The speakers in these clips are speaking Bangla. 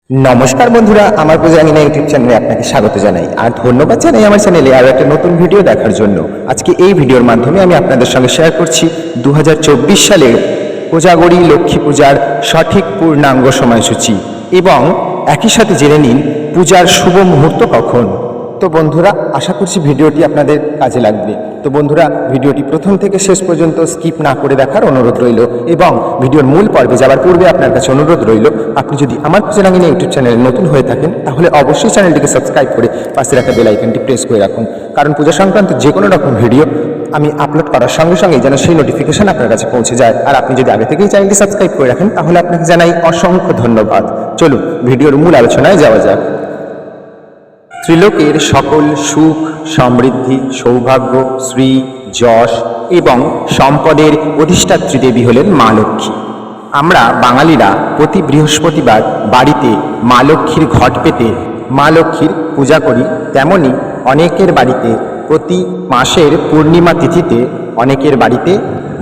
নমস্কার বন্ধুরা, আমার পূজাঙ্গিনা ইউটিউব চ্যানেলে আপনাকে স্বাগত জানাই আর ধন্যবাদ জানাই আমার চ্যানেলে আরও একটা নতুন ভিডিও দেখার জন্য। আজকে এই ভিডিওর মাধ্যমে আমি আপনাদের সঙ্গে শেয়ার করছি 2024 সালের কোজাগরী লক্ষ্মী পূজার সঠিক পূর্ণাঙ্গ সময়সূচি এবং একই সাথে জেনে নিন পূজার শুভ মুহূর্ত কখন। তো বন্ধুরা, আশা করছি ভিডিওটি আপনাদের কাজে লাগবে। তো বন্ধুরা, ভিডিওটি প্রথম থেকে শেষ পর্যন্ত স্কিপ না করে দেখার অনুরোধ রইল এবং ভিডিওর মূল পর্বে যাওয়ার পূর্বে আপনার কাছে অনুরোধ রইল, আপনি যদি আমার পূজাঙ্গিনী ইউটিউব চ্যানেলে নতুন হয়ে থাকেন তাহলে অবশ্যই চ্যানেলটিকে সাবস্ক্রাইব করে পাশে রাখা বেল আইকনটি প্রেস করে রাখুন, কারণ পূজা সংক্রান্ত যে কোনো রকম ভিডিও আমি আপলোড করার সঙ্গে সঙ্গেই যেন সেই নোটিফিকেশন আপনার কাছে পৌঁছে যায়। আর আপনি যদি আগে থেকেই চ্যানেলটি সাবস্ক্রাইব করে রাখেন তাহলে আপনাকে জানাই অসংখ্য ধন্যবাদ। চলুন ভিডিওর মূল আলোচনায় যাওয়া যাক। ত্রিলোকের সকল সুখ, সমৃদ্ধি, সৌভাগ্য, শ্রী, যশ এবং সম্পদের অধিষ্ঠাত্রী দেবী হলেন মা লক্ষ্মী। আমরা বাঙালিরা প্রতি বৃহস্পতিবার বাড়িতে মা লক্ষ্মীর ঘট পেতে মা লক্ষ্মীর পূজা করি। তেমনি অনেকের বাড়িতে প্রতি মাসের পূর্ণিমা তিথিতে অনেকের বাড়িতে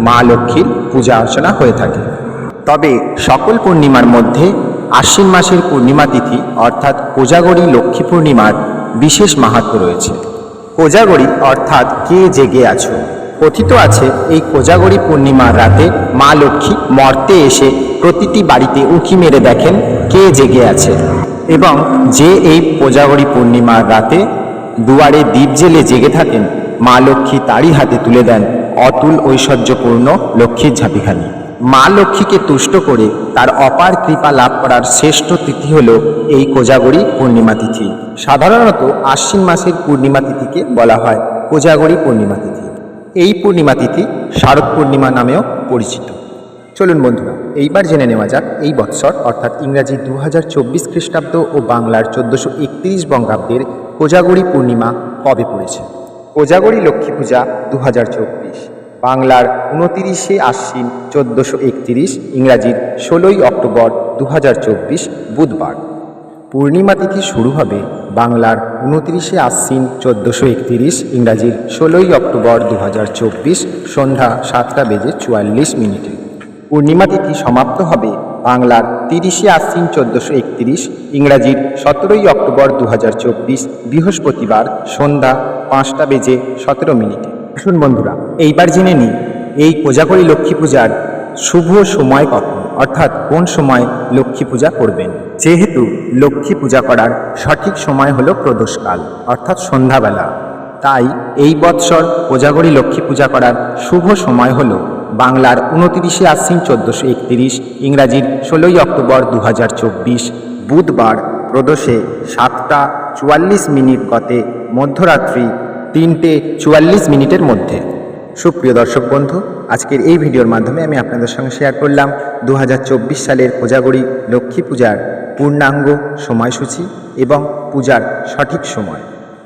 মা লক্ষ্মীর পূজা অর্চনা হয়ে থাকে। তবে সকল পূর্ণিমার মধ্যে আশ্বিন মাসের পূর্ণিমা তিথি অর্থাৎ কোজাগরী লক্ষ্মী পূর্ণিমার বিশেষ মাহাত্ম্য রয়েছে। কোজাগরী অর্থাৎ কে জেগে আছো। কথিত আছে এই কোজাগরী পূর্ণিমার রাতে মা লক্ষ্মী মর্তে এসে প্রতিটি বাড়িতে উঁকি মেরে দেখেন কে জেগে আছে এবং যে এই কোজাগরী পূর্ণিমার রাতে দুয়ারে দীপ জেলে জেগে থাকেন মা লক্ষ্মী তারই হাতে তুলে দেন অতুল ঐশ্বর্যপূর্ণ লক্ষ্মীর ঝাঁপিখানি। মা লক্ষ্মীকে তুষ্ট করে তার অপার কৃপা লাভ করার শ্রেষ্ঠ তিথি হল এই কোজাগরী পূর্ণিমা তিথি। সাধারণত আশ্বিন মাসের পূর্ণিমা তিথিকে বলা হয় কোজাগরী পূর্ণিমা তিথি। এই পূর্ণিমা তিথি শারদ পূর্ণিমা নামেও পরিচিত। চলুন বন্ধুরা, এইবার জেনে নেওয়া যাক এই বৎসর অর্থাৎ ইংরাজি 2024 খ্রিস্টাব্দ ও বাংলার 1431 বঙ্গাব্দের কোজাগরী পূর্ণিমা কবে পড়েছে। কোজাগরী লক্ষ্মী পূজা 2024 বাংলার 29শে আশ্বিন 1431, ইংরাজির 16ই অক্টোবর 2024 বুধবার। পূর্ণিমা তিথি শুরু হবে বাংলার 29শে আশ্বিন 1431, ইংরাজির 16ই অক্টোবর 2024 সন্ধ্যা 7:44। পূর্ণিমা তিথি সমাপ্ত হবে বাংলার 30শে আশ্বিন 1431, ইংরাজির 17ই অক্টোবর 2024 বৃহস্পতিবার সন্ধ্যা 5:17। শুন বন্ধুরা, এইবার জেনে নিই এই কোজাগরী লক্ষ্মী পূজার শুভ সময় কখন, অর্থাৎ কোন সময় লক্ষ্মী পূজা করবেন। যেহেতু লক্ষ্মী পূজা করার সঠিক সময় হলো প্রদোষকাল অর্থাৎ সন্ধ্যাবেলা, তাই এই বৎসর কোজাগরী লক্ষ্মী পূজা করার শুভ সময় হলো বাংলার 29শে আশ্বিন 1431, ইংরাজির 16ই অক্টোবর 2024 বুধবার প্রদোষে 7:44 গতে মধ্যরাত্রি 3:44 মধ্যে। সুপ্রিয় দর্শক বন্ধু, আজকের এই ভিডিওর মাধ্যমে আমি আপনাদের সঙ্গে শেয়ার করলাম 2024 সালের কোজাগরী লক্ষ্মী পূজার পূর্ণাঙ্গ সময়সূচি এবং পূজার সঠিক সময়।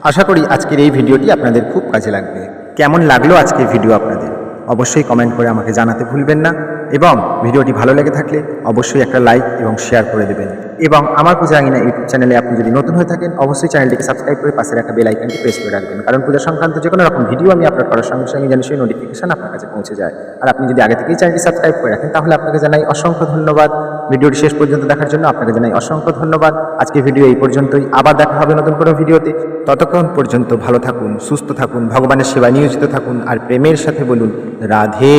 আশা করি আজকের এই ভিডিওটি আপনাদের খুব কাজে লাগবে। কেমন লাগলো আজকের ভিডিও আপনাদের অবশ্যই কমেন্ট করে আমাকে জানাতে ভুলবেন না এবং ভিডিওটি ভালো লেগে থাকলে অবশ্যই একটা লাইক এবং শেয়ার করে দেবেন। এবং আমার পূজাঙ্গিনা ইউটিউব চ্যানেলে আপনি যদি নতুন হয়ে থাকেন অবশ্যই চ্যানেলটিকে সাবস্ক্রাইব করে পাশে রাখা বেল আইকনটি প্রেস করে রাখবেন, কারণ পূজা সংক্রান্ত যে কোনো রকম ভিডিও আমি আপলোড করার সঙ্গে সঙ্গে যেন সেই নোটিফিকেশন আপনার কাছে পৌঁছে যায়। আর আপনি যদি আগে থেকেই চ্যানেলটি সাবস্ক্রাইব করে রাখেন তাহলে আপনাকে জানাই অসংখ্য ধন্যবাদ। ভিডিওটি শেষ পর্যন্ত দেখার জন্য আপনাকে জানাই অসংখ্য ধন্যবাদ। আজকে ভিডিও এই পর্যন্তই, আবার দেখা হবে নতুন কোনো ভিডিওতে। ততক্ষণ পর্যন্ত ভালো থাকুন, সুস্থ থাকুন, ভগবানের সেবায় নিয়োজিত থাকুন আর প্রেমের সাথে বলুন রাধে।